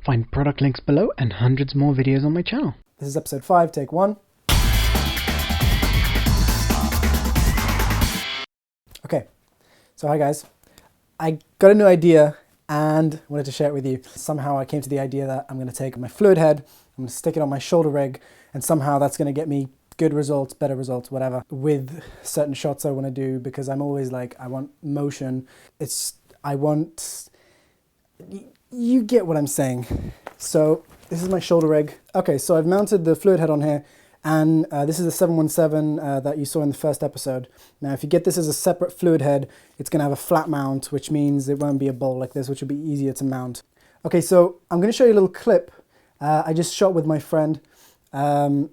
Find product links below and hundreds more videos on my channel. This is episode 5, take 1. Okay, so hi guys. I got a new idea and wanted to share it with you. Somehow I came to the idea that I'm going to take my fluid head, I'm going to stick it on my shoulder rig, and somehow that's going to get me good results, better results, whatever, with certain shots I want to do, because I'm always like, I want motion. You get what I'm saying. So this is my shoulder rig. Okay, so I've mounted the fluid head on here, and this is a 717 that you saw in the first episode. Now, if you get this as a separate fluid head, it's going to have a flat mount, which means it won't be a bowl like this, which will be easier to mount. Okay, so I'm going to show you a little clip I just shot with my friend, and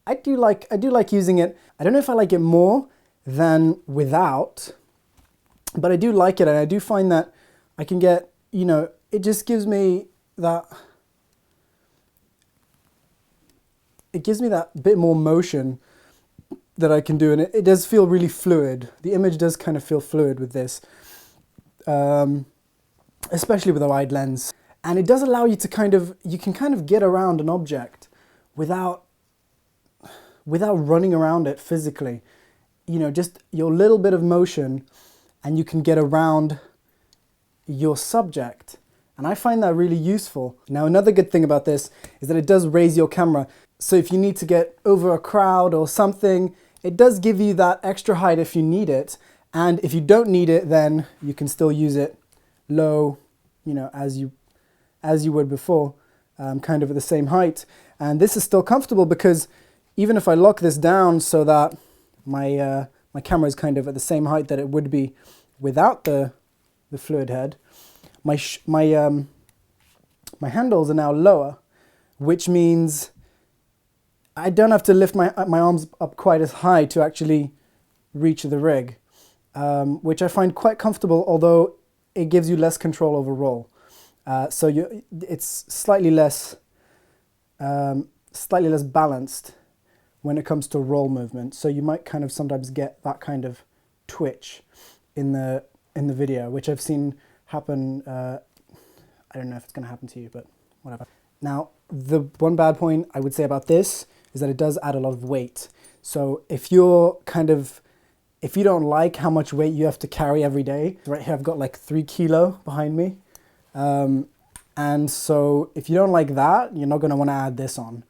I do like using it. I don't know if I like it more than without, but I do like it, and I do find that I can get, you know, it just gives me that, it gives me that bit more motion that I can do, and it does feel really fluid. The image does kind of feel fluid with this, especially with a wide lens. And it does allow you to you can kind of get around an object without running around it physically. You know, just your little bit of motion and you can get around your subject. And I find that really useful. Now, another good thing about this is that it does raise your camera. So if you need to get over a crowd or something, it does give you that extra height if you need it. And if you don't need it, then you can still use it low, you know, as you would before, kind of at the same height. And this is still comfortable because even if I lock this down so that my camera is kind of at the same height that it would be without the fluid head, my handles are now lower, which means I don't have to lift my arms up quite as high to actually reach the rig, which I find quite comfortable, although it gives you less control over roll. So it's slightly less balanced when it comes to roll movement. So you might kind of sometimes get that kind of twitch in the video, which I've seen happen. I don't know if it's going to happen to you, but whatever. Now, the one bad point I would say about this is that it does add a lot of weight. So if you don't like how much weight you have to carry every day, right here I've got like 3 kilo behind me. And so if you don't like that, you're not going to want to add this on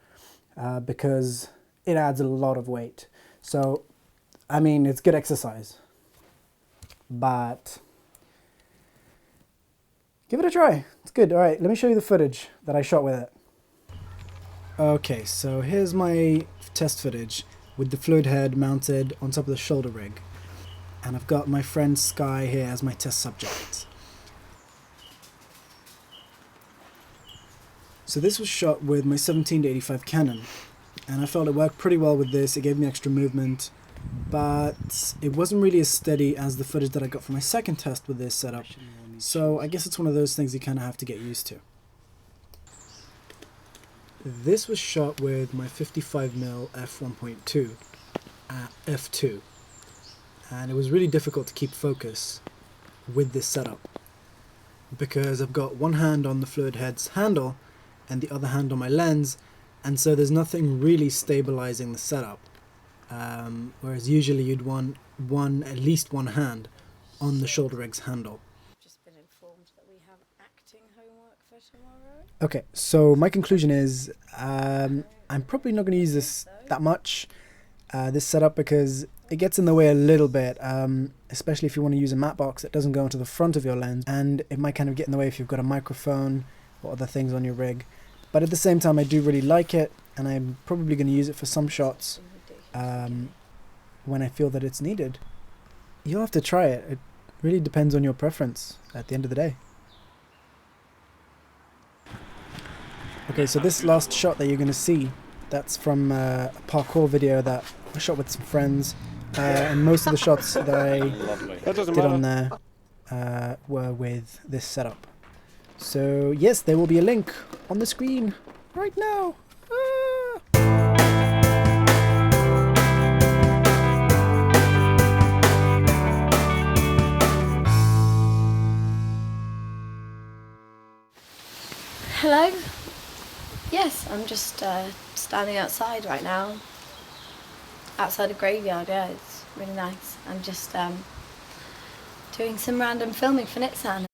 because it adds a lot of weight. So, I mean, it's good exercise, but give it a try. It's good. All right, let me show you the footage that I shot with it. Okay, so here's my test footage with the fluid head mounted on top of the shoulder rig. And I've got my friend Sky here as my test subject. So this was shot with my 17-85 Canon, and I felt it worked pretty well with this. It gave me extra movement, but it wasn't really as steady as the footage that I got for my second test with this setup. So I guess it's one of those things you kind of have to get used to. This was shot with my 55mm f1.2 at f2, and it was really difficult to keep focus with this setup because I've got one hand on the fluid head's handle and the other hand on my lens, and so there's nothing really stabilizing the setup, whereas usually you'd want at least one hand on the shoulder rig's handle. Just been informed that we have acting homework for tomorrow. Okay, so my conclusion is I'm probably not going to use this that much, this setup, because it gets in the way a little bit, especially if you want to use a matte box that doesn't go into the front of your lens, and it might kind of get in the way if you've got a microphone or other things on your rig. But at the same time, I do really like it, and I'm probably going to use it for some shots when I feel that it's needed. You'll have to try it. It really depends on your preference at the end of the day. Okay, so this last shot that you're going to see, that's from a parkour video that I shot with some friends, and most of the shots that I did on there were with this setup. So yes, there will be a link on the screen right now. Hello. Yes, I'm just standing outside right now. Outside a graveyard, yeah, it's really nice. I'm just doing some random filming for Nitsan.